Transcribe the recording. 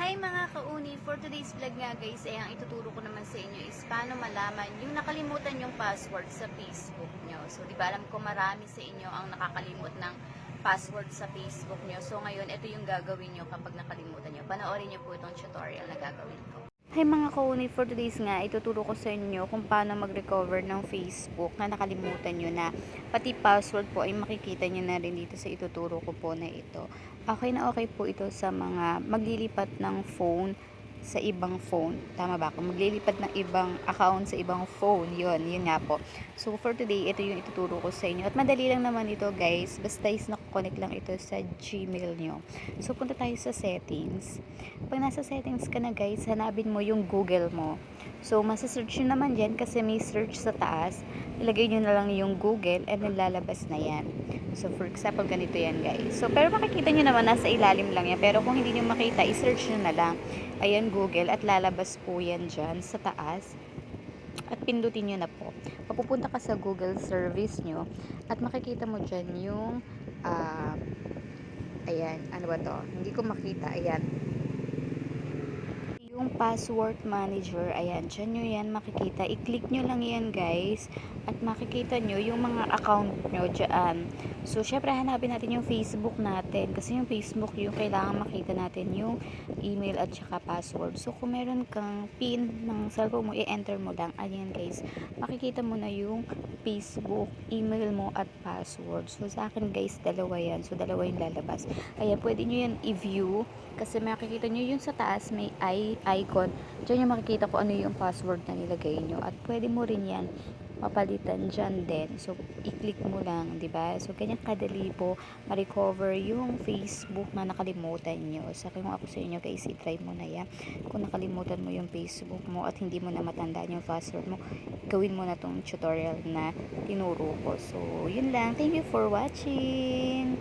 Hi mga kauni! For today's vlog nga guys, ay ang ituturo ko naman sa inyo is paano malaman yung nakalimutan yung password sa Facebook nyo. So, di ba alam ko marami sa inyo ang nakakalimot ng password sa Facebook nyo. So, ngayon, ito yung gagawin nyo kapag nakalimutan nyo. Panoorin nyo po itong tutorial na gagawin ko. Hi mga kauni! For today's nga, ituturo ko sa inyo kung paano mag-recover ng Facebook na nakalimutan nyo na. Pati password po ay makikita nyo na rin dito sa ituturo ko po na ito. Okay na okay po ito sa mga maglilipat ng phone sa ibang phone. Tama ba ako? Maglilipat ng ibang account sa ibang phone. Yun nga po. So, for today, ito yung ituturo ko sa inyo. At madali lang naman ito, guys. Basta is nakoconnect lang ito sa Gmail nyo. So, punta tayo sa settings. Pag nasa settings ka na, guys, hanapin mo yung Google mo. So, masa-search nyo naman dyan kasi may search sa taas. Ilagay nyo na lang yung Google and then lalabas na yan. So, for example, ganito yan, guys. So, pero makikita nyo naman, nasa ilalim lang yan. Pero kung hindi nyo makita, i-search nyo na lang. Ayan, Google. At lalabas po yan dyan sa taas. At pindutin nyo na po. Papupunta ka sa Google service nyo. At makikita mo dyan yung ayan, ano ba to? Hindi ko makita. Ayan. Yung password manager, ayan, dyan nyo yan makikita. I-click nyo lang yan, guys. At makikita nyo yung mga account nyo dyan. So, syempre, hanapin natin yung Facebook natin. Kasi yung Facebook, yung kailangan makita natin yung email at saka password. So, kung meron kang PIN ng cellphone mo, i-enter mo lang. Ayan, guys. Makikita mo na yung Facebook, email mo at password. So, sa akin, guys, dalawa yan. So, dalawa yung lalabas. Ayan, pwede nyo yan i-view. Kasi makikita nyo yung sa taas, may icon. Diyan yung makikita ko ano yung password na nilagay nyo. At pwede mo rin yan mapalitan dyan din. So, i-click mo lang, di ba? So, ganyan kadali po ma-recover yung Facebook na nakalimutan nyo. So, kung ako sa inyo, guys, i-try mo na yan. Kung nakalimutan mo yung Facebook mo at hindi mo na matandaan yung password mo, gawin mo na tong tutorial na tinuro ko. So, yun lang. Thank you for watching!